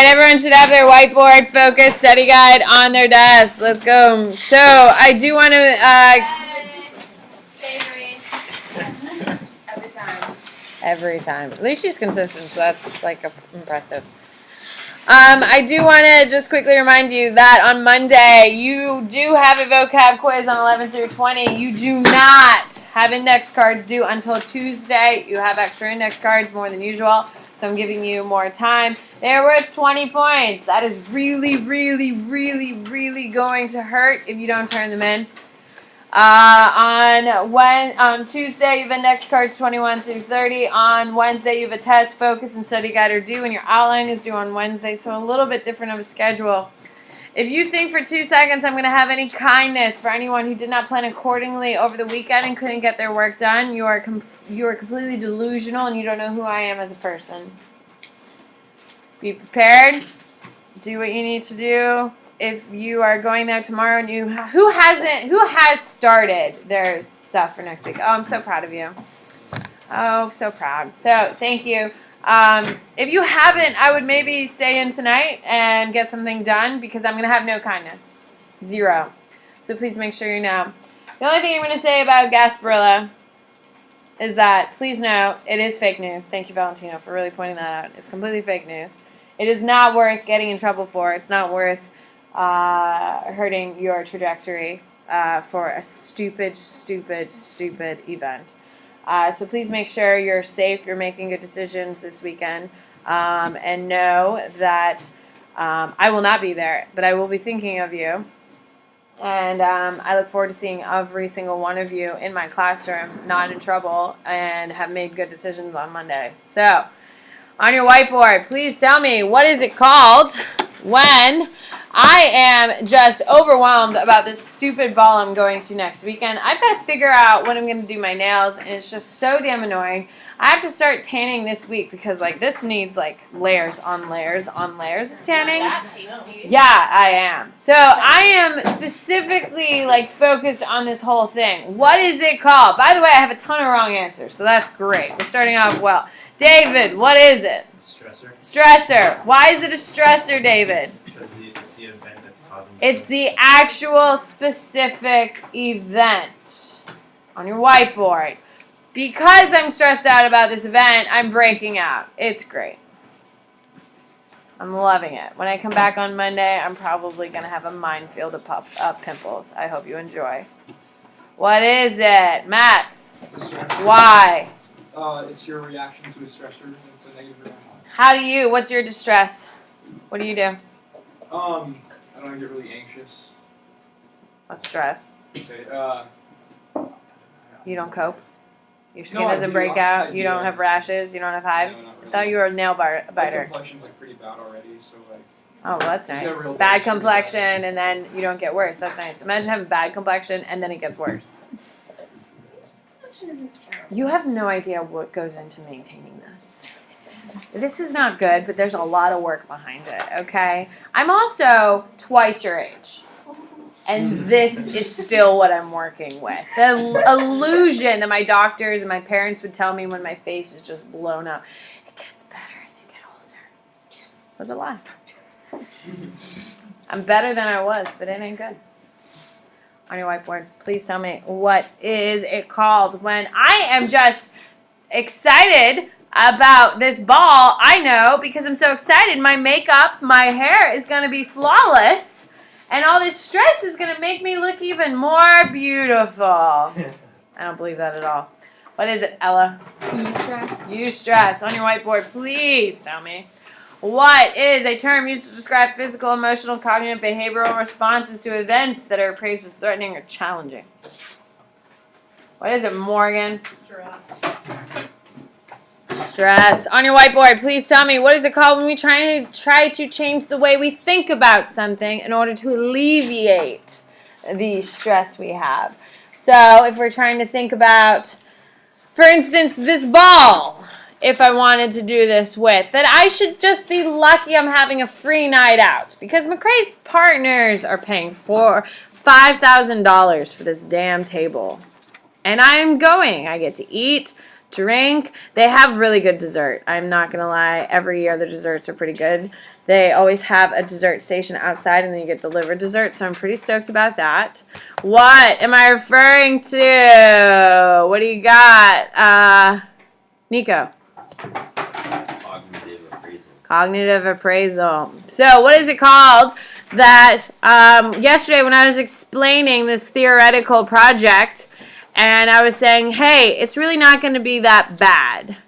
right, everyone should have their whiteboard, focus, study guide on their desk. Let's go. So I do want to. Every time. At least she's consistent, so that's like impressive. I do want to just quickly remind you that on Monday you do have a vocab quiz on 11 through 20. You do not have index cards due until Tuesday. You have extra index cards more than usual, so I'm giving you more time. They're worth 20 points. That is really, really, really, really going to hurt if you don't turn them in. On Tuesday, you have index cards 21 through 30. On Wednesday, you have a test, focus, and study guide are due, and your outline is due on Wednesday, so a little bit different of a schedule. If you think for 2 seconds I'm going to have any kindness for anyone who did not plan accordingly over the weekend and couldn't get their work done, you are completely delusional, and you don't know who I am as a person. Be prepared. Do what you need to do. If you are going there tomorrow and who has started their stuff for next week? Oh, I'm so proud of you. Oh, so proud. So thank you. If you haven't, I would maybe stay in tonight and get something done because I'm going to have no kindness. 0. So please make sure you know. The only thing I'm going to say about Gasparilla is that please know it is fake news. Thank you, Valentino, for really pointing that out. It's completely fake news. It is not worth getting in trouble for. It's not worth hurting your trajectory for a stupid event. So please make sure you're safe, you're making good decisions this weekend, and know that I will not be there, but I will be thinking of you. And I look forward to seeing every single one of you in my classroom, not in trouble, and have made good decisions on Monday. So, on your whiteboard, please tell me, what is it called when I am just overwhelmed about this stupid ball I'm going to next weekend? I've got to figure out when I'm going to do my nails, and it's just so damn annoying. I have to start tanning this week because, like, this needs, like, layers on layers on layers of tanning. Yeah, I am. So I am specifically, like, focused on this whole thing. What is it called? By the way, I have a ton of wrong answers, so that's great. We're starting off well. David, what is it? Stressor. Stressor. Why is it a stressor, David? Because it's the event that's causing. It's the actual specific event on your whiteboard. Because I'm stressed out about this event, I'm breaking out. It's great. I'm loving it. When I come back on Monday, I'm probably going to have a minefield of pimples. I hope you enjoy. What is it? Max? Why? It's your reaction to a stressor. It's a negative reaction. What's your distress? What do you do? I don't get really anxious. What's stress? Okay, You don't cope? Your skin No, I doesn't do. break I out? You do. don't have rashes? You don't have hives? No, not really. I thought you were a nail My biter. complexion's like pretty bad already, so like. Oh, well, that's It's nice. a real Bad bad complexion, and then you don't get worse. That's nice. Imagine having bad complexion, and then it gets worse. Complexion isn't terrible. You have no idea what goes into maintaining this. This is not good, but there's a lot of work behind it, okay? I'm also twice your age. And this is still what I'm working with. The illusion that my doctors and my parents would tell me when my face is just blown up. It gets better as you get older. Was a lie. I'm better than I was, but it ain't good. On your whiteboard, please tell me, what is it called when I am just excited about this ball? I know, because I'm so excited. My makeup, my hair is going to be flawless. And all this stress is going to make me look even more beautiful. I don't believe that at all. What is it, Ella? Eustress. Eustress. On your whiteboard, please tell me. What is a term used to describe physical, emotional, cognitive, behavioral responses to events that are appraised as threatening or challenging? What is it, Morgan? Stress. Stress. On your whiteboard, please tell me, what is it called when we try to change the way we think about something in order to alleviate the stress we have? So if we're trying to think about, for instance, this ball, if I wanted to do this with, that I should just be lucky I'm having a free night out because McCrae's partners are paying for $5,000 for this damn table. And I'm going. I get to eat, drink. They have really good dessert. I'm not going to lie. Every year the desserts are pretty good. They always have a dessert station outside and then you get delivered dessert, so I'm pretty stoked about that. What am I referring to? What do you got? Nico. Cognitive appraisal. Cognitive appraisal. So what is it called that yesterday when I was explaining this theoretical project and I was saying, hey, it's really not going to be that bad.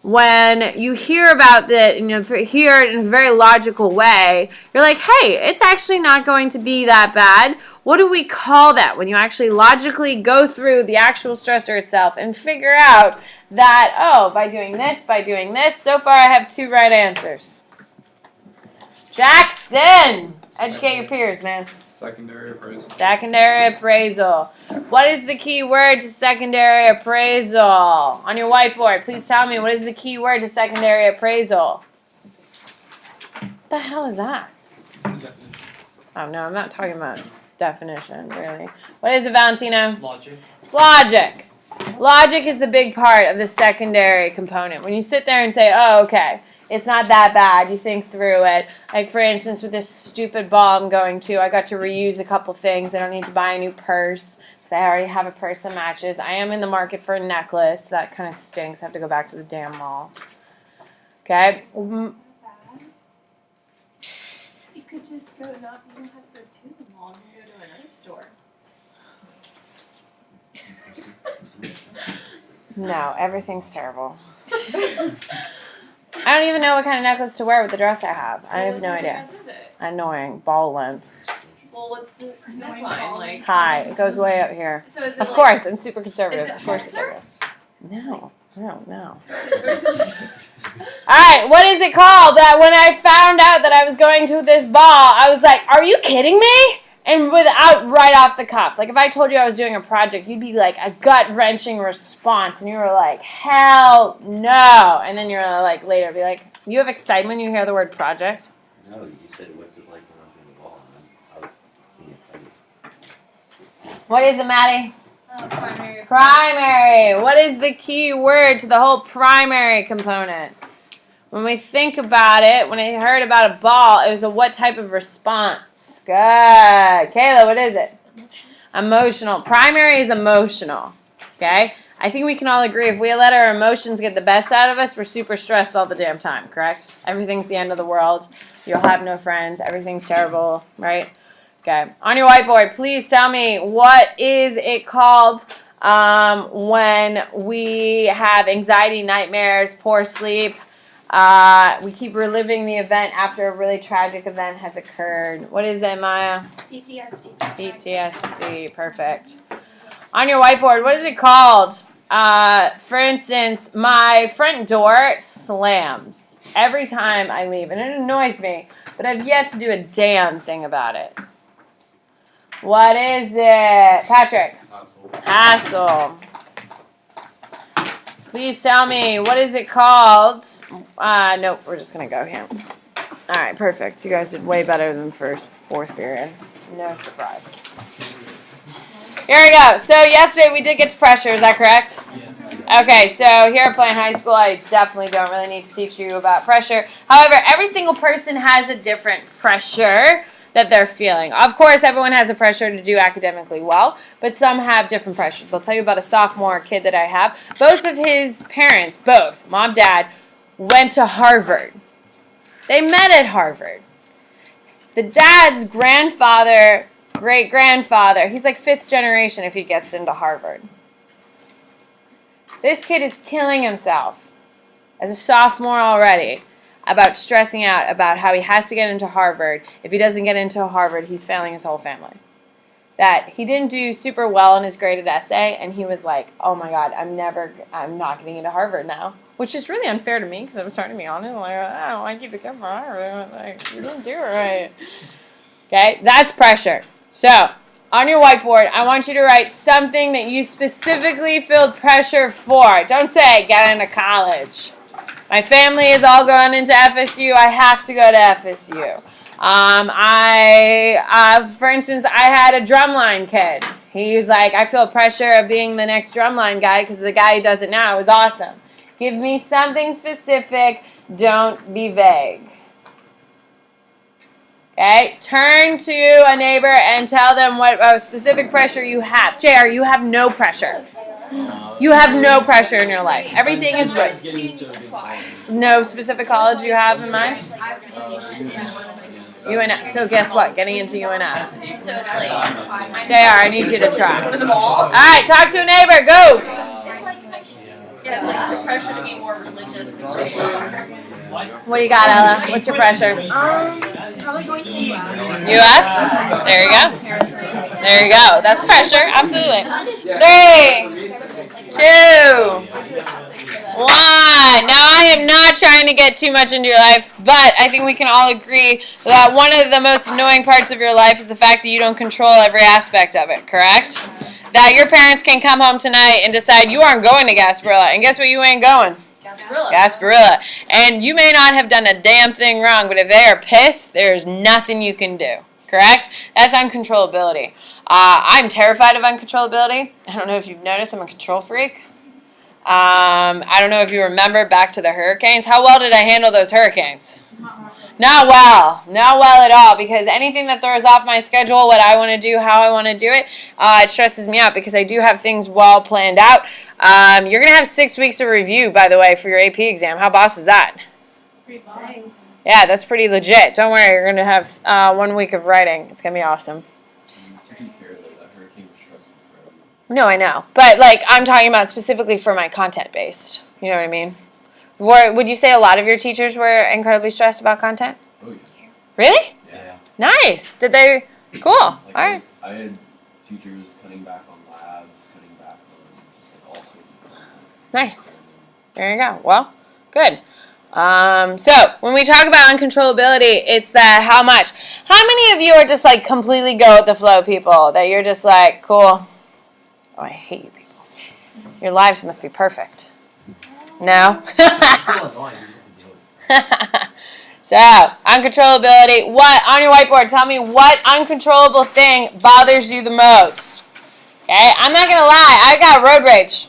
When you hear about that, hear it in a very logical way, you're like, hey, it's actually not going to be that bad. What do we call that? When you actually logically go through the actual stressor itself and figure out that, oh, by doing this, so far I have 2 right answers. Jackson! Educate your peers, man. Secondary appraisal. Secondary appraisal. What is the key word to secondary appraisal? On your whiteboard, please tell me, what is the key word to secondary appraisal? What the hell is that? It's in the definition. Oh, no, I'm not talking about definition, really. What is it, Valentino? Logic. It's logic. Logic is the big part of the secondary component. When you sit there and say, oh, okay, it's not that bad, you think through it. Like, for instance, with this stupid ball I'm going to, I got to reuse a couple things. I don't need to buy a new purse because I already have a purse that matches. I am in the market for a necklace. That kind of stinks. I have to go back to the damn mall. Okay? You could just go you don't have to go to the mall and go to another store. No, everything's terrible. I don't even know what kind of necklace to wear with the dress I have. I have no idea. What dress is it? Annoying. Ball length. Well, what's the neckline like? High. It goes way up here. So is it Of like, course, I'm super conservative. Is it Of course it's halter? like no. Alright, what is it called that when I found out that I was going to this ball, I was like, are you kidding me? And without right off the cuff. Like if I told you I was doing a project, you'd be like a gut-wrenching response. And you were like, hell no. And then you're like later be like, you have excitement when you hear the word project? No, you said what's it like when I'm doing the ball, and I was being excited. What is it, Maddie? primary? Primary. What is the key word to the whole primary component? When we think about it, when I heard about a ball, it was a what type of response? Good. Kayla, what is it? Emotional. Primary is emotional. Okay? I think we can all agree if we let our emotions get the best out of us, we're super stressed all the damn time, correct? Everything's the end of the world. You'll have no friends. Everything's terrible, right? Okay. On your whiteboard, please tell me what is it called when we have anxiety, nightmares, poor sleep. We keep reliving the event after a really tragic event has occurred. What is it, Maya? PTSD. PTSD. Perfect. On your whiteboard, what is it called? For instance, my front door slams every time I leave, and it annoys me, but I've yet to do a damn thing about it. What is it? Patrick? Hassle. Please tell me, what is it called? Nope, we're just going to go here. All right, perfect. You guys did way better than fourth period. No surprise. Here we go. So yesterday we did get to pressure, is that correct? Yes. Okay, so here at Plain High School, I definitely don't really need to teach you about pressure. However, every single person has a different pressure that they're feeling. Of course, everyone has a pressure to do academically well, but some have different pressures. They'll tell you about a sophomore kid that I have. Both of his parents, mom, dad, went to Harvard. They met at Harvard. The dad's grandfather, great-grandfather, he's like 5th generation if he gets into Harvard. This kid is killing himself as a sophomore already about stressing out about how he has to get into Harvard. If he doesn't get into Harvard, he's failing his whole family. That he didn't do super well in his graded essay, and he was like, oh my God, I'm not getting into Harvard now. Which is really unfair to me, because I'm starting to be honest. Like, I don't want you to come from Harvard. Like, you didn't do it right. Okay, that's pressure. So, on your whiteboard, I want you to write something that you specifically feel pressure for. Don't say, get into college. My family is all going into FSU. I have to go to FSU. For instance, I had a drumline kid. He's like, I feel pressure of being the next drumline guy because the guy who does it now is awesome. Give me something specific. Don't be vague. Okay? Turn to a neighbor and tell them what specific pressure you have. JR, you have no pressure. You have no pressure in your life. Everything is right. No specific college you have in mind? UNF. So guess what? Getting into UNF. So it's like, JR, I need you to try. All right, talk to a neighbor. Go. yeah, it's like the pressure to be more religious. What do you got, Ella? What's your pressure? Probably going to UF? There you go. There you go. That's pressure. Absolutely. 3, 2, 1. Now, I am not trying to get too much into your life, but I think we can all agree that one of the most annoying parts of your life is the fact that you don't control every aspect of it, correct? That your parents can come home tonight and decide you aren't going to Gasparilla, and guess what, you ain't going? Gasparilla. And you may not have done a damn thing wrong, but if they are pissed, there's nothing you can do. Correct? That's uncontrollability. I'm terrified of uncontrollability. I don't know if you've noticed, I'm a control freak. I don't know if you remember back to the hurricanes. How well did I handle those hurricanes? Not well. Not well at all, because anything that throws off my schedule, what I want to do, how I want to do it, it stresses me out because I do have things well planned out. You're going to have 6 weeks of review, by the way, for your AP exam. How boss is that? Yeah, that's pretty legit. Don't worry, you're going to have 1 week of writing. It's going to be awesome. No, I know. But, like, I'm talking about specifically for my content-based. You know what I mean? Would you say a lot of your teachers were incredibly stressed about content? Oh, yeah. Really? Yeah. Nice. Did they? Cool. All right. I had teachers cutting back on labs, cutting back on just like all sorts of content. Nice. There you go. Well, good. So when we talk about uncontrollability, it's that how much. How many of you are just like completely go with the flow people? That you're just like, cool. Oh, I hate you people. Your lives must be perfect. No? It's so annoying. You just have to deal with it. So, uncontrollability. What, on your whiteboard, tell me what uncontrollable thing bothers you the most. Okay? I'm not going to lie. I got road rage.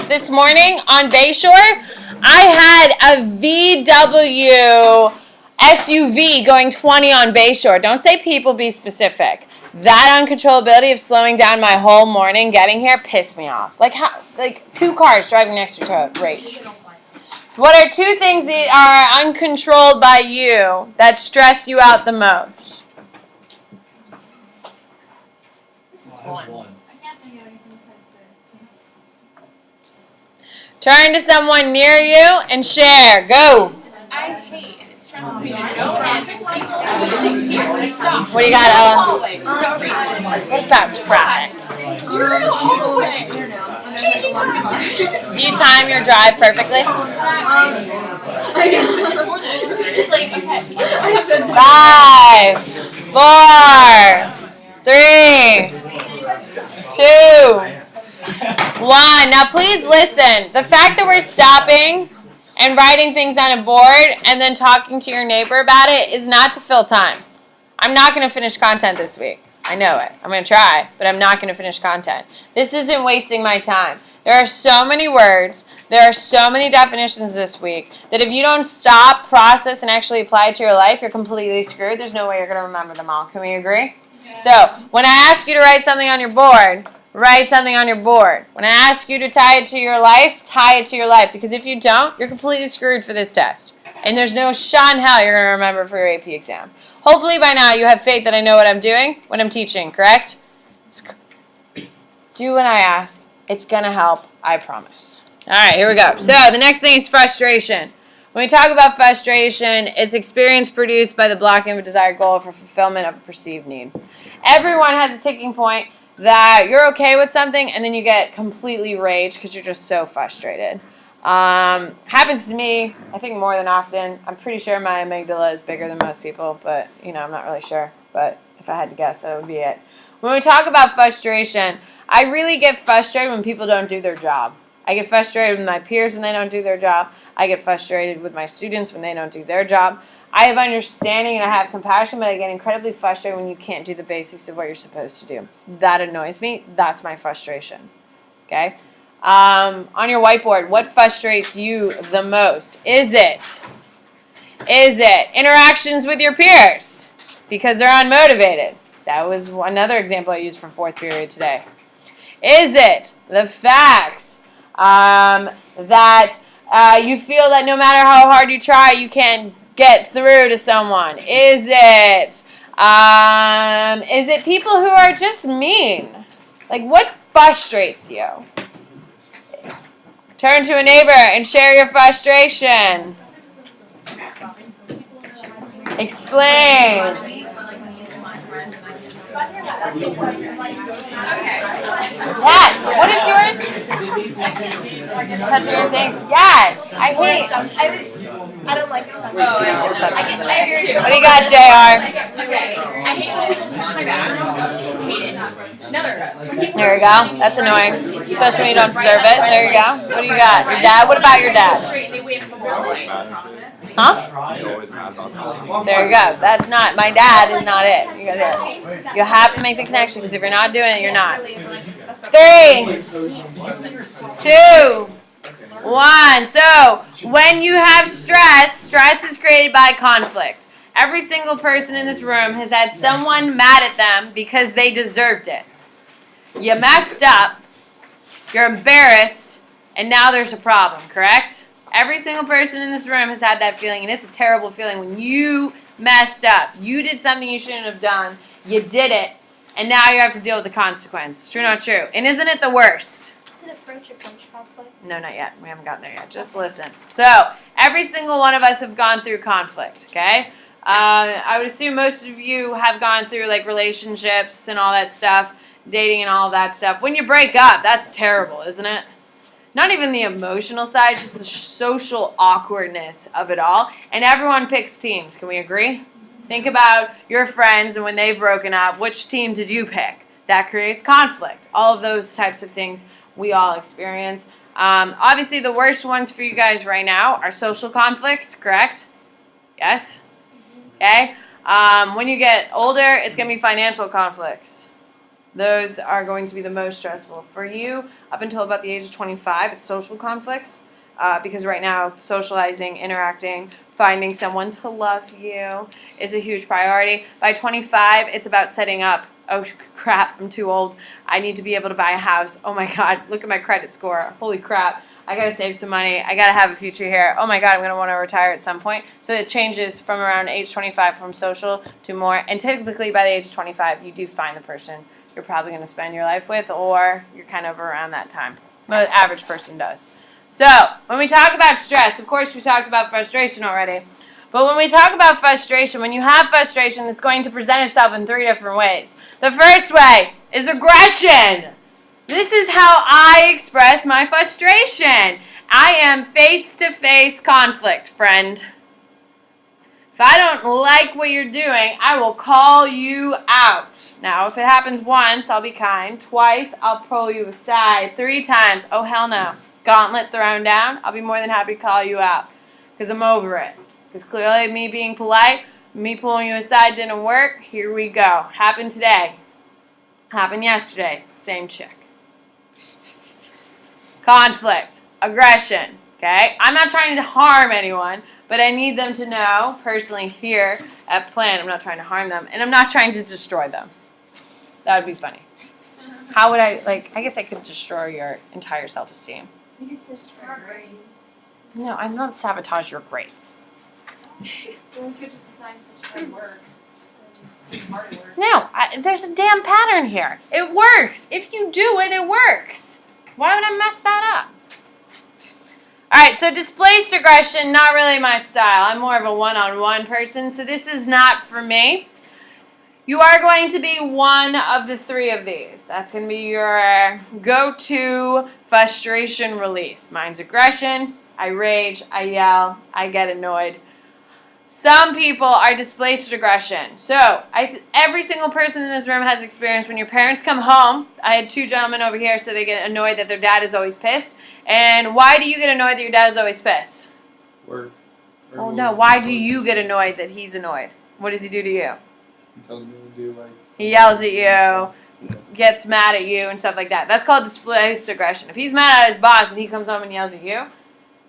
This morning on Bayshore, I had a VW SUV going 20 on Bayshore. Don't say people, be specific. That uncontrollability of slowing down my whole morning getting here pissed me off. Like 2 cars driving next to each other. Rage. What are 2 things that are uncontrolled by you that stress you out the most? This is fun. I can't think of anything besides this. Turn to someone near you and share. Go. I hate it. It stresses me out. Stop. What do you got, Ella? No reason. What about traffic? You're in a hallway. Changing conversation. Do you time your drive perfectly? It's more than it's like, okay. 5, 4, 3, 2, 1. Now please listen. The fact that we're stopping and writing things on a board and then talking to your neighbor about it is not to fill time. I'm not going to finish content this week. I know it. I'm going to try, but I'm not going to finish content. This isn't wasting my time. There are so many words, there are so many definitions this week, that if you don't stop, process, and actually apply it to your life, you're completely screwed. There's no way you're going to remember them all. Can we agree? Yeah. So, when I ask you to write something on your board, write something on your board. When I ask you to tie it to your life, tie it to your life. Because if you don't, you're completely screwed for this test. And there's no shot in hell you're going to remember for your AP exam. Hopefully by now you have faith that I know what I'm doing when I'm teaching, correct? Do what I ask. It's going to help, I promise. All right, here we go. So the next thing is frustration. When we talk about frustration, it's experience produced by the blocking of a desired goal for fulfillment of a perceived need. Everyone has a ticking point that you're okay with something and then you get completely rage because you're just so frustrated. Happens to me, I think more than often. I'm pretty sure my amygdala is bigger than most people, but I'm not really sure. But if I had to guess, that would be it. When we talk about frustration, I really get frustrated when people don't do their job. I get frustrated with my peers when they don't do their job. I get frustrated with my students when they don't do their job. I have understanding and I have compassion, but I get incredibly frustrated when you can't do the basics of what you're supposed to do. That annoys me. That's my frustration. Okay? On your whiteboard, what frustrates you the most? Is it interactions with your peers because they're unmotivated? That was another example I used for fourth period today. Is it the fact that you feel that no matter how hard you try, you can't get through to someone? Is it people who are just mean? Like, what frustrates you? Turn to a neighbor and share your frustration. Explain. Yes. What is yours? Touch your things. Yes. I don't like some. What do you got, JR? I hate when people touch my back. There you go. That's annoying. Especially when you don't deserve it. There you go. What do you got? Your dad? What about your dad? Huh? There you go. That's not, my dad is not it. You have to make the connection, because if you're not doing it, you're not. 3, 2, 1. So, when you have stress is created by conflict. Every single person in this room has had someone mad at them because they deserved it. You messed up, you're embarrassed, and now there's a problem, correct? Every single person in this room has had that feeling, and it's a terrible feeling when you messed up. You did something you shouldn't have done. You did it, and now you have to deal with the consequence. True, not true? And isn't it the worst? Is it approach or punch conflict? No, not yet. We haven't gotten there yet. Just listen. So, every single one of us have gone through conflict, okay? I would assume most of you have gone through, like, relationships and all that stuff, dating and all that stuff. When you break up, that's terrible, isn't it? Not even the emotional side, just the social awkwardness of it all. And everyone picks teams. Can we agree? Think about your friends and when they've broken up, which team did you pick? That creates conflict. All of those types of things we all experience. Obviously, the worst ones for you guys right now are social conflicts, correct? Yes? Okay? When you get older, it's going to be financial conflicts. Those are going to be the most stressful. For you, up until about the age of 25, it's social conflicts. Because right now, socializing, interacting, finding someone to love you is a huge priority. By 25, it's about setting up. Oh, crap, I'm too old. I need to be able to buy a house. Oh, my God, look at my credit score. Holy crap. I got to save some money. I got to have a future here. Oh, my God, I'm going to want to retire at some point. So it changes from around age 25 from social to more. And typically, by the age of 25, you do find the person you're probably going to spend your life with, or you're kind of around that time. The average person does. So, when we talk about stress, of course we talked about frustration already, but when we talk about frustration, when you have frustration, it's going to present itself in 3 different ways. The first way is aggression. This is how I express my frustration. I am face-to-face conflict, friend. If I don't like what you're doing, I will call you out. Now, if it happens once, I'll be kind. Twice, I'll pull you aside. 3 times, oh hell no. Gauntlet thrown down, I'll be more than happy to call you out. Because I'm over it. Because clearly me being polite, me pulling you aside didn't work. Here we go. Happened today. Happened yesterday. Same chick. Conflict. Aggression. Okay? I'm not trying to harm anyone. But I need them to know, personally here at Plan, I'm not trying to harm them, and I'm not trying to destroy them. That would be funny. How would I, I guess I could destroy your entire self-esteem. You can destroy your brain. No, I'm not sabotage your grades. Well, we could just assign such hard work. Just hard work. No, there's a damn pattern here. It works. If you do it, it works. Why would I mess that up? Alright, so displaced aggression, not really my style. I'm more of a one-on-one person, so this is not for me. You are going to be one of the 3 of these. That's going to be your go-to frustration release. Mine's aggression, I rage, I yell, I get annoyed. Some people are displaced aggression. So, every single person in this room has experience when your parents come home. I had 2 gentlemen over here, so they get annoyed that their dad is always pissed. And why do you get annoyed that your dad is always pissed? Work. Well, no. Why do you get annoyed that he's annoyed? What does he do to you? He tells me to do like. He yells at you, gets mad at you, and stuff like that. That's called displaced aggression. If he's mad at his boss and he comes home and yells at you,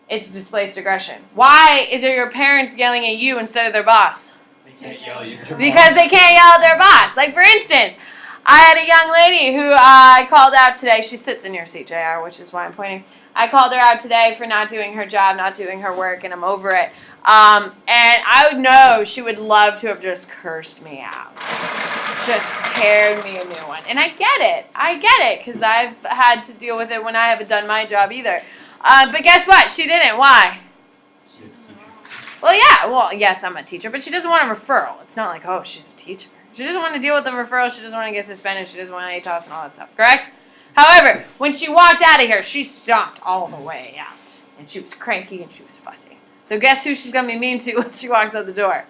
it's displaced aggression. Why is it your parents yelling at you instead of their boss? They can't yell at you. Because they can't yell at their boss. Like, for instance, I had a young lady who I called out today. She sits in your seat, JR, which is why I'm pointing. I called her out today for not doing her job, not doing her work, and I'm over it. And I would know she would love to have just cursed me out. Just teared me a new one. And I get it, because I've had to deal with it when I haven't done my job either. But guess what? She didn't. Why? She's a teacher. Well, yeah. Well, yes, I'm a teacher, but she doesn't want a referral. It's not like, oh, she's a teacher. She doesn't want to deal with the referral. She doesn't want to get suspended. She doesn't want ATOS and all that stuff. Correct? However, when she walked out of here, she stomped all the way out. And she was cranky and she was fussy. So guess who she's going to be mean to when she walks out the door?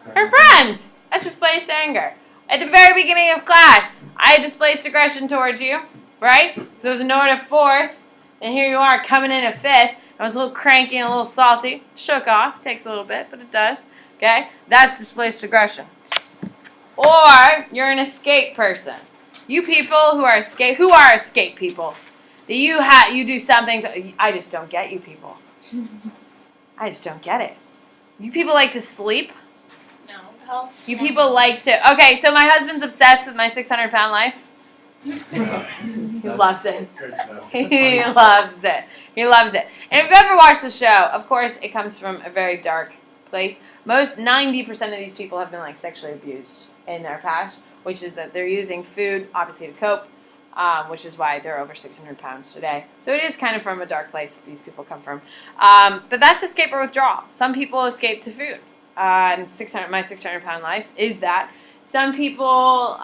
Her friends. That's displaced anger. At the very beginning of class, I had displaced aggression towards you, right? So it was a note of fourth, and here you are coming in at fifth. I was a little cranky and a little salty. Shook off. Takes a little bit, but it does. Okay? That's displaced aggression. Or you're an escape person. You people who are escape people? That you do something to. I just don't get you people. I just don't get it. You people like to sleep. No. Hell. You people like to. Okay, so my husband's obsessed with my 600-pound life. He loves it. He loves it. He loves it. And if you've ever watched the show, of course, it comes from a very dark place. Most 90% of these people have been like sexually abused in their past, which is that they're using food, obviously, to cope, which is why they're over 600 pounds today. So it is kind of from a dark place that these people come from. But that's escape or withdrawal. Some people escape to food. And my 600-pound life is that. Some people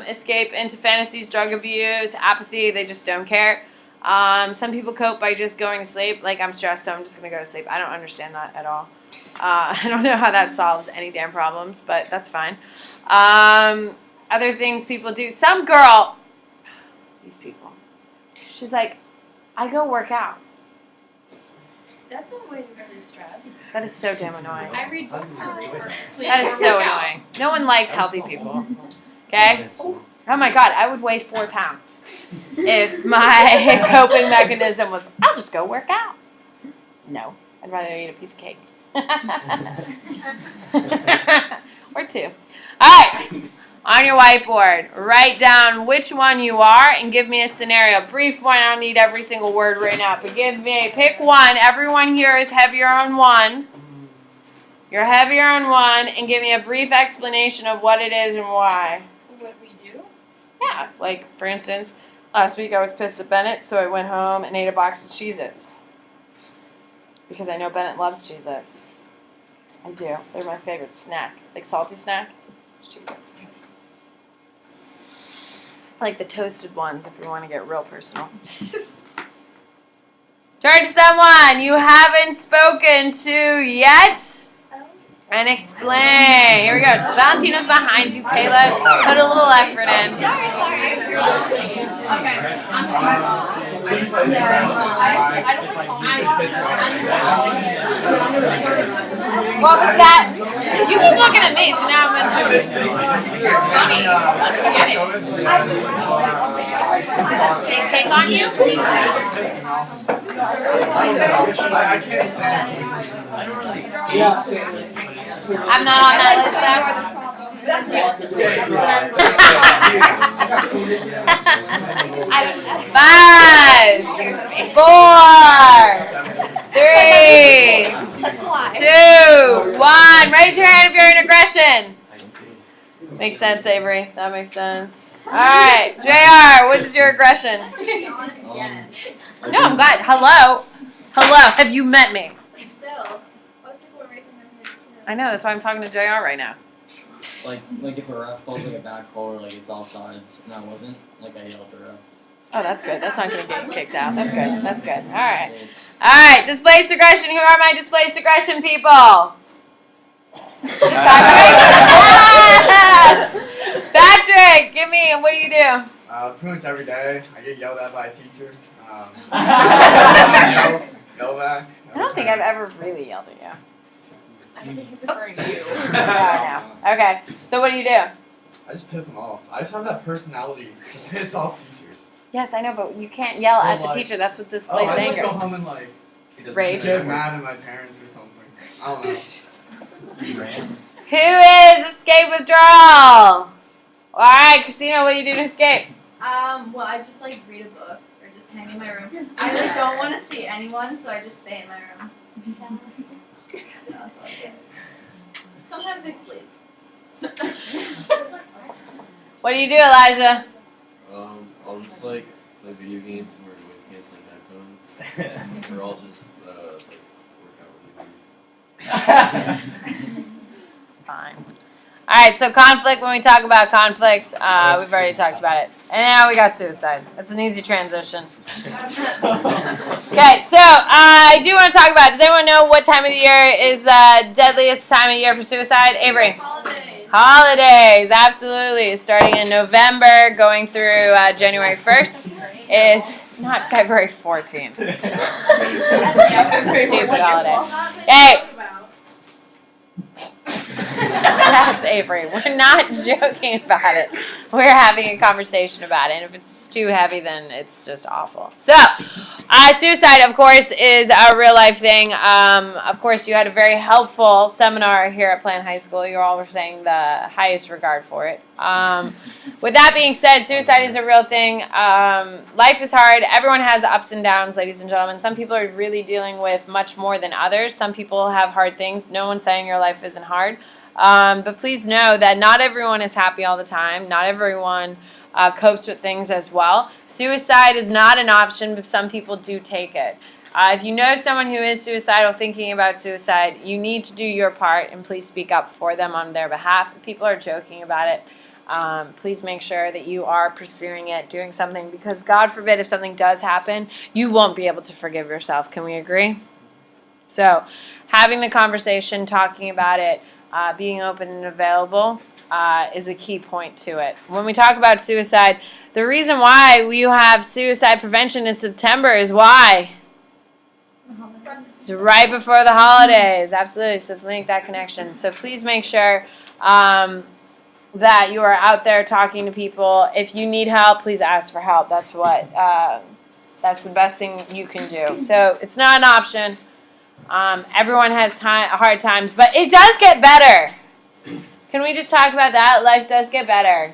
escape into fantasies, drug abuse, apathy. They just don't care. Some people cope by just going to sleep. Like, I'm stressed, so I'm just going to go to sleep. I don't understand that at all. I don't know how that solves any damn problems, but that's fine. Other things people do. Some girl, these people, she's like, I go work out. That's a way to reduce stress. That is so damn annoying. I read books for work. That is so annoying. No one likes healthy people. Okay? Oh my god, I would weigh 4 pounds if my coping mechanism was, I'll just go work out. No, I'd rather eat a piece of cake. Or 2. Alright, on your whiteboard, write down which one you are and give me a scenario. Brief one, I don't need every single word right now, but pick one. Everyone here is heavier on one. You're heavier on one, and give me a brief explanation of what it is and why. What we do? Yeah, like, for instance, last week I was pissed at Bennett, so I went home and ate a box of Cheez-Its. Because I know Bennett loves Cheez-Its. I do. They're my favorite snack. Like salty snack, it's Cheez-Its. Like the toasted ones if you want to get real personal. Turn to someone you haven't spoken to yet. And explain. Here we go. Valentino's behind you, Kayla. Put a little effort in. What was that? You keep looking at me, so now I'm funny. Cake on you? I'm not on that list though. 5, 4, 3, 2, 1. Raise your hand if you're in aggression. Makes sense, Avery. That makes sense. Alright, JR, what is your aggression? No, I'm glad. Hello. Have you met me? I know, that's why I'm talking to JR right now. Like if a ref calls like a bad call or like it's offsides and I wasn't, like I yelled at the ref. Oh, that's good. That's not going to get kicked out. That's good. That's good. All right. Displaced aggression. Who are my displaced aggression people? Patrick, give me, what do you do? Pretty much every day. I get yelled at by a teacher. Yell back. I don't think I've ever really yelled at you. I think he's referring to you. Yeah, I know. Okay, so what do you do? I just piss them off. I just have that personality to piss off teachers. Yes, I know, but you can't yell Well, at the like- teacher. That's what this Oh, plays I just anger. go home and like Rage. get mad at my parents or something. I don't know. Who is escape withdrawal? All right, Christina, what do you do to escape? Well, I just like read a book or just hang in my room. I like don't want to see anyone, so I just stay in my room. Yeah, that's all I do. Sometimes I sleep. What do you do, Elijah? I'll just like play video games and wear noise canceling headphones. Or I'll just like work out really hard. Fine. All right, so conflict. When we talk about conflict, we've already talked about it, and now we got suicide. That's an easy transition. Okay, so I do want to talk about. Does anyone know what time of the year is the deadliest time of year for suicide? Avery. Holidays. Holidays, absolutely. Starting in November, going through January 1st is not February 14th. Stupid holiday. Hey. Yes, Avery. We're not joking about it. We're having a conversation about it. And if it's too heavy, then it's just awful. So, suicide, of course, is a real life thing. Of course, you had a very helpful seminar here at Plant High School. You all were saying the highest regard for it. With that being said, suicide is a real thing. Life is hard. Everyone has ups and downs, ladies and gentlemen. Some people are really dealing with much more than others. Some people have hard things. No one's saying your life isn't hard. But please know that not everyone is happy all the time. Not everyone copes with things as well. Suicide is not an option, but some people do take it. If you know someone who is suicidal, thinking about suicide, you need to do your part and please speak up for them on their behalf. If people are joking about it, please make sure that you are pursuing it, doing something, because God forbid if something does happen, you won't be able to forgive yourself. Can we agree? So having the conversation, talking about it, being open and available is a key point to it. When we talk about suicide, the reason why we have suicide prevention in September is why? It's right before the holidays. Absolutely. So make that connection. So please make sure that you are out there talking to people. If you need help, please ask for help. That's the best thing you can do. So it's not an option. Everyone has hard times, but it does get better. Can we just talk about that? Life does get better.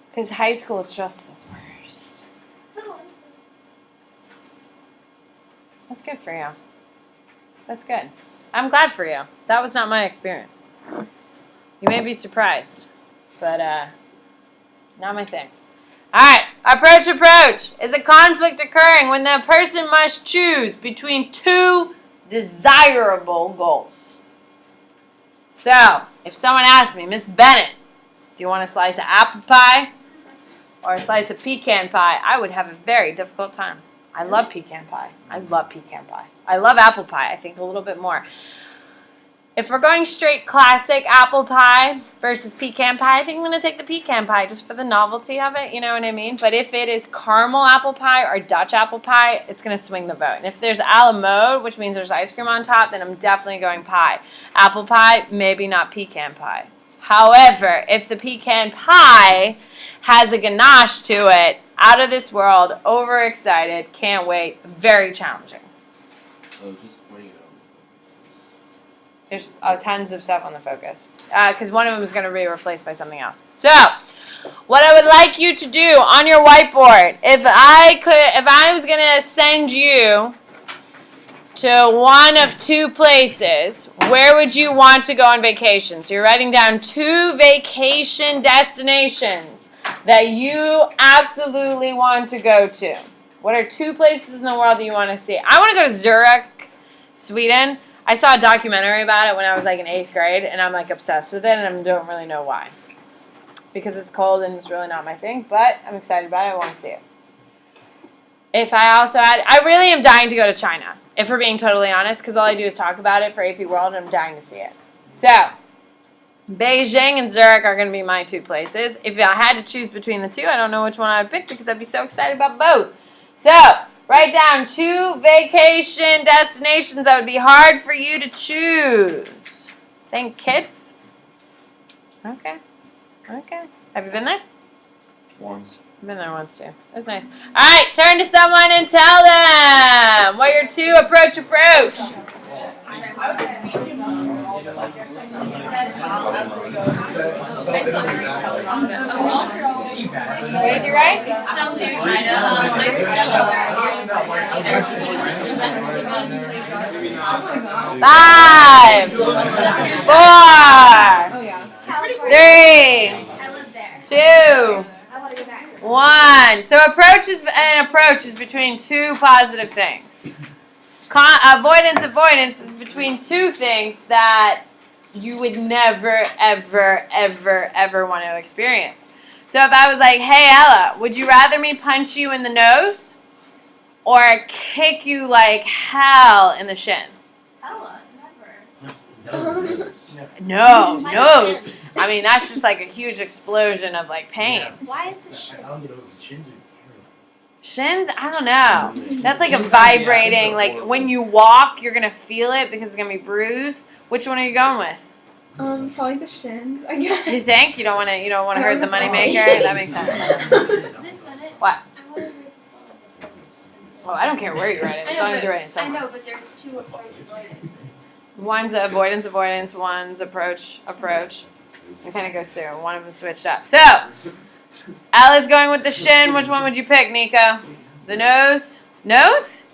Because high school is just the worst. That's good for you. That's good. I'm glad for you. That was not my experience. You may be surprised, but not my thing. All right, approach. Is a conflict occurring when the person must choose between two desirable goals? So, if someone asked me, Miss Bennett, do you want a slice of apple pie or a slice of pecan pie? I would have a very difficult time. I love pecan pie. I love apple pie, I think, a little bit more. If we're going straight classic apple pie versus pecan pie, I think I'm going to take the pecan pie just for the novelty of it, you know what I mean? But if it is caramel apple pie or Dutch apple pie, it's going to swing the vote. And if there's a la mode, which means there's ice cream on top, then I'm definitely going pie. Apple pie, maybe not pecan pie. However, if the pecan pie has a ganache to it, out of this world, overexcited, can't wait, very challenging. So just pointing it out. There's tons of stuff on the focus. Because one of them is going to be replaced by something else. So, what I would like you to do on your whiteboard, if I was going to send you to one of two places, where would you want to go on vacation? So you're writing down 2 vacation destinations that you absolutely want to go to. What are 2 places in the world that you want to see? I want to go to Zurich, Sweden. I saw a documentary about it when I was like in 8th grade, and I'm like obsessed with it, and I don't really know why. Because it's cold and it's really not my thing, but I'm excited about it. I want to see it. If I also had, I really am dying to go to China, if we're being totally honest, because all I do is talk about it for AP World, and I'm dying to see it. So, Beijing and Zurich are going to be my 2 places. If I had to choose between the 2, I don't know which one I'd pick because I'd be so excited about both. So, Write down 2 vacation destinations that would be hard for you to choose. St. Kitts? Okay. Okay. Have you been there? Once. I've been there once too. It was nice. Alright, turn to someone and tell them what your 2 approach. What did you write? 5, 4, 3, 2, 1. So approach is between 2 positive things. Avoidance is between 2 things that you would never, ever, ever, ever want to experience. So if I was like, hey, Ella, would you rather me punch you in the nose or kick you like hell in the shin? Ella, never. No, nose. I mean, that's just like a huge explosion of like pain. Why is this shit? Shins? I don't know. That's like a vibrating, like when you walk, you're going to feel it because it's going to be bruised. Which one are you going with? Probably the shins, I guess. You think? You don't want to hurt the moneymaker? That makes sense. This minute. What? I want to read the song. Well, I don't care where you write it, as long as you write it I somewhere. know, but there's 2 approach avoidances. One's avoidance, one's approach. It kind of goes through. One of them switched up. So, Ella's going with the shin. Which one would you pick, Nico? The nose? Nose?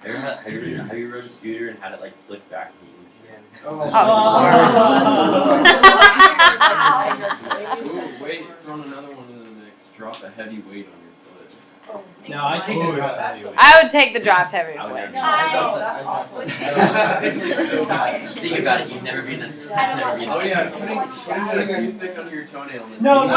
Yeah. Have you rode a scooter and had it like flick back to you? Wait, throw another one in the mix. Drop a heavy weight on your foot. No, I take the drop heavy. I would take the dropped heavy I would weight. never. That's awful. Think about it. You've never been in this. Oh yeah, putting a toothpick under your toenail. And No.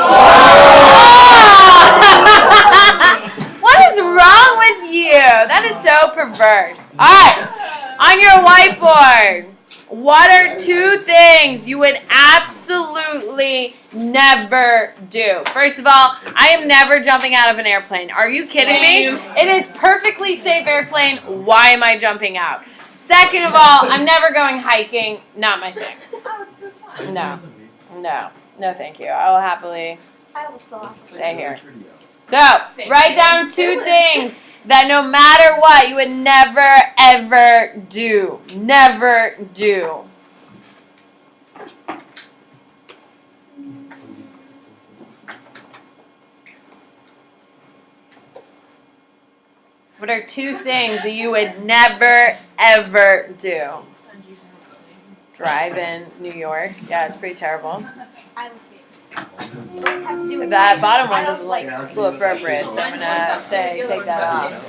What is wrong with you? That is so perverse. Alright, on your whiteboard, what are 2 things you would absolutely never do? First of all, I am never jumping out of an airplane. Are you kidding me? It is perfectly safe airplane. Why am I jumping out? Second of all, I'm never going hiking. Not my thing. Oh, it's so fun. No, thank you. I will happily I will spell off. stay here. So, write down 2 things that no matter what, you would never, ever do. Never do. What are 2 things that you would never, ever do? Drive in New York. Yeah, it's pretty terrible. I will have to do with That bottom one doesn't look school appropriate, so I'm gonna say take that off.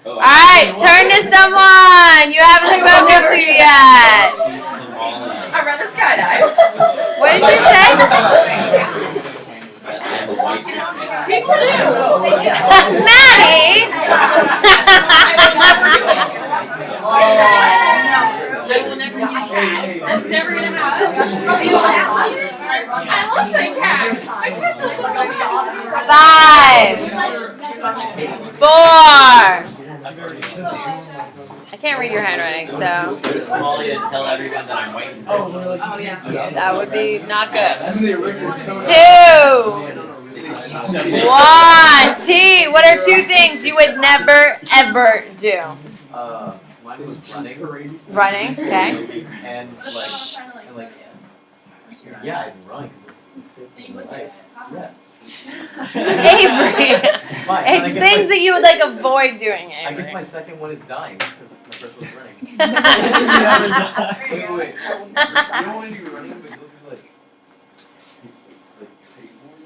Alright, turn to someone you haven't spoken to yet. I'd rather skydive. What did you say? People do. Maddie! I will never do that. That's never gonna happen. I love my cat. My cat's like 5, 4. I can't read your handwriting, so Go to Somalia and tell everyone that I'm white. Oh yeah. that would be not good. And the original 2, 1. T, what are 2 things you would never, ever do? Mine was running. Running, okay. And yeah, I'd run because it's safe for my life. Yeah. Avery. It's things that you would like avoid doing, Avery. I guess my second one is dying because my first one's running. Wait. You don't want to do running, but you'll do like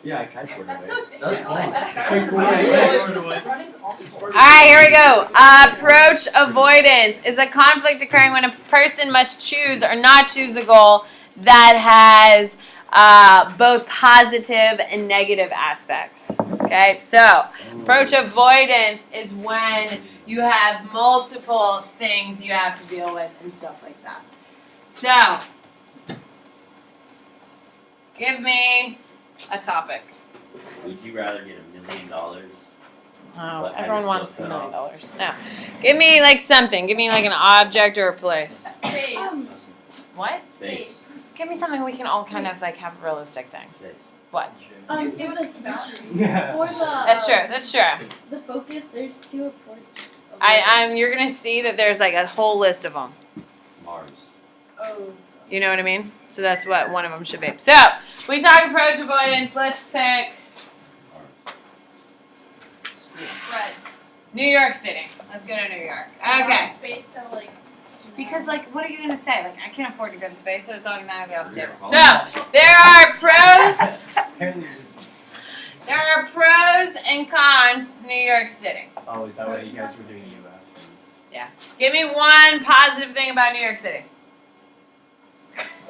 yeah, I kiteboard That's away. so different. Alright, here we go. Approach avoidance is a conflict occurring when a person must choose or not choose a goal that has both positive and negative aspects. Okay, so approach avoidance is when you have multiple things you have to deal with and stuff like that. So, give me a topic. Would you rather get $1 million Oh, But everyone I wants just $1 looked million. No. Give me like something. Give me like an object or a place. Space. What? Space. Give me something we can all kind of like have a realistic thing. Space. What? For For the the boundary. That's true. That's true. The focus, there's 2 approaches. You're gonna see that there's like a whole list of them. Mars. Oh. You know what I mean? So that's what one of them should be. So we talk approach avoidance. Let's pick Mars. Red. New York City. Let's go to New York. Okay. Space, so like. Because like, what are you gonna say? Like, I can't afford to go to space, so it's automatically off the table. Yeah. So there are pros. Apparently this. There are pros and cons to New York City. Oh, is that what you guys were doing in US? Give me one positive thing about New York City.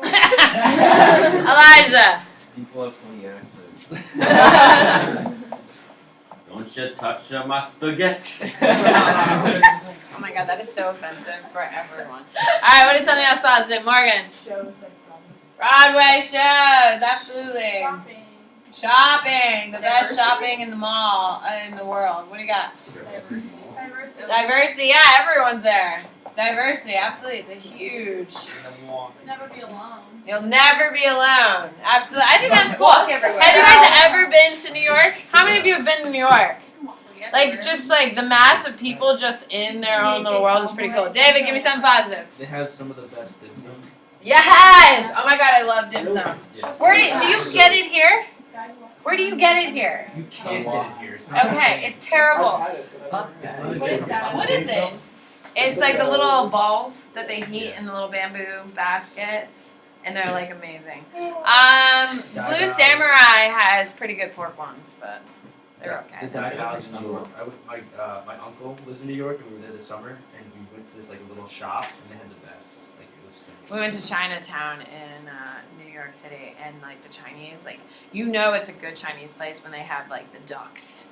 Elijah. People have funny accents. Don't you touch my spaghetti. Oh my god, that is so offensive for everyone. Alright, what is something else positive? Morgan. Shows like Broadway shows, absolutely. shopping. Shopping, the best Diversity. shopping in the mall, in the world. What do you got? Diversity. Diversity. Diversity, yeah, everyone's there. It's diversity, absolutely. It's a huge. Never be alone. You'll never be alone. Absolutely. I think that's cool. Walk everywhere. Have you guys ever been to New York? How many of you have been to New York? Like, just like the mass of people just in their own little world is pretty cool. David, give me something positive. They have some of the best dim sum. Yes! Oh my god, I love dim sum. Yes. Do you get it here? Where do you get it here? You can't get it here. It's not the Okay, same. it's terrible. It's not. It's not What is that? What is it? It's like the little balls that they heat in the little bamboo baskets, and they're like amazing. Blue Samurai has pretty good pork ones, but they're The okay. dive house in New York. My uncle lives in New York, and we were there this summer, and we went to this like little shop, and they had the best. Like it was. We went to Chinatown in New York City, and like the Chinese, like you know it's a good Chinese place when they have like the ducks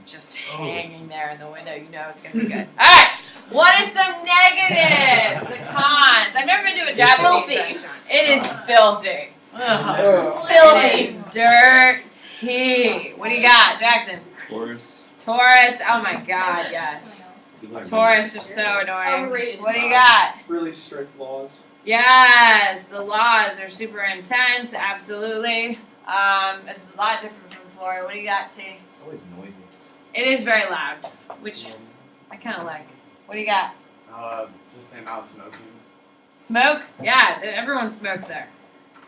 just hanging there in the window. You know it's gonna be good. All right, what are some negatives? The cons. I've never been to a Japanese restaurant. It is filthy. Ugh. It is dirty. What do you got, Jackson? Taurus. Tourists. Oh my God, yes. Tourists are so annoying. Overrated. What do you got? Really strict laws. Yes, the laws are super intense. Absolutely. It's a lot different from Florida. What do you got, T? It's always noisy. It is very loud, which I kind of like. What do you got? Just the amount of smoking. Smoke? Yeah, everyone smokes there.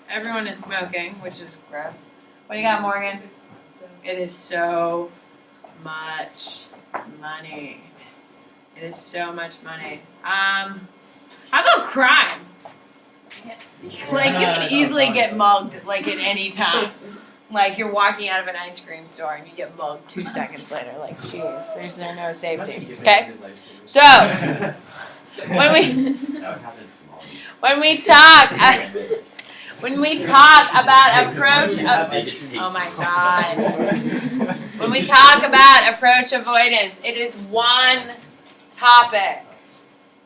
Everyone is smoking, which is gross. What do you got, Morgan? It is so much money. It is so much money. How about crime? Like, you can easily get mugged, like, at any time. Like, you're walking out of an ice cream store and you get mugged 2 seconds later. Like, jeez, there's no safety. Okay? So, when we talk about approach of, oh my god. When we talk about approach avoidance, it is one topic.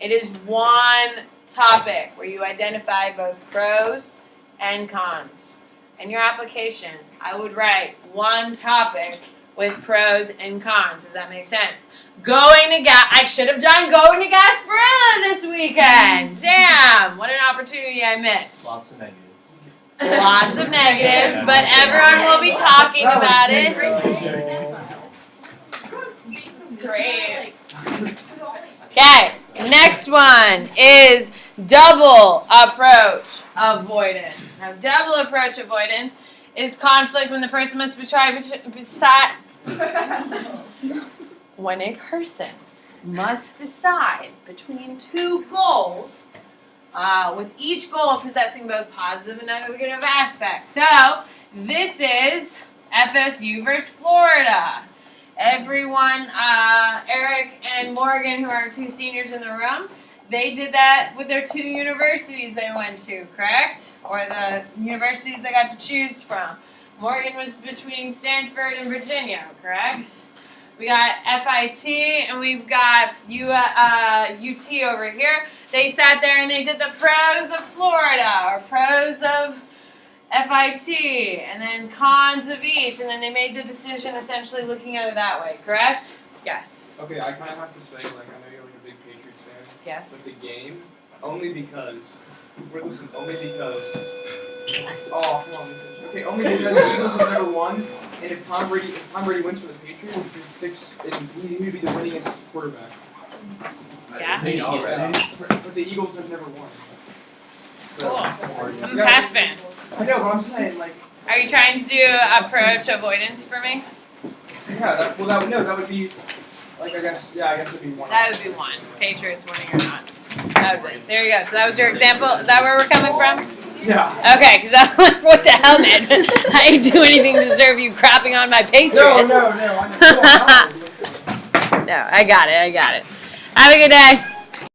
It is one topic where you identify both pros and cons. In your application, I would write one topic with pros and cons. Does that make sense? I should have done going to Gasparilla this weekend. Damn, what an opportunity I missed. Lots of negatives. Lots of negatives, but everyone will be talking about it. This is great. Okay, next one is double approach avoidance. Now, double approach avoidance is conflict when the person must when a person must decide between two goals, with each goal possessing both positive and negative aspects. So, this is FSU versus Florida. Everyone, Eric and Morgan, who are 2 seniors in the room, they did that with their 2 universities they went to, correct? Or the universities they got to choose from. Morgan was between Stanford and Virginia, correct? We got FIT and we've got UT over here. They sat there and they did the pros of Florida or pros of FIT and then cons of each, and then they made the decision essentially looking at it that way, correct? Yes. Okay, I kind of have to say, like, I know you're like a big Patriots fan, Yes. but the game, only because, oh, come on. Okay, only because the Eagles have never won, and if Tom Brady wins for the Patriots, it's his sixth, and he would be the winningest quarterback. Yeah. Hey, already? But the Eagles have never won. So, Cool. I'm a Pats fan. I know, but I'm saying, like, Are you trying to do approach avoidance for me? yeah, that would be, like, I guess it'd be one. That would be one. Patriots winning or not. That would be. There you go. So that was your example. Is that where we're coming from? Yeah. Okay, because I'm like, what the hell, man? I didn't do anything to deserve you crapping on my Patriots. No, I know. No, I got it. Have a good day.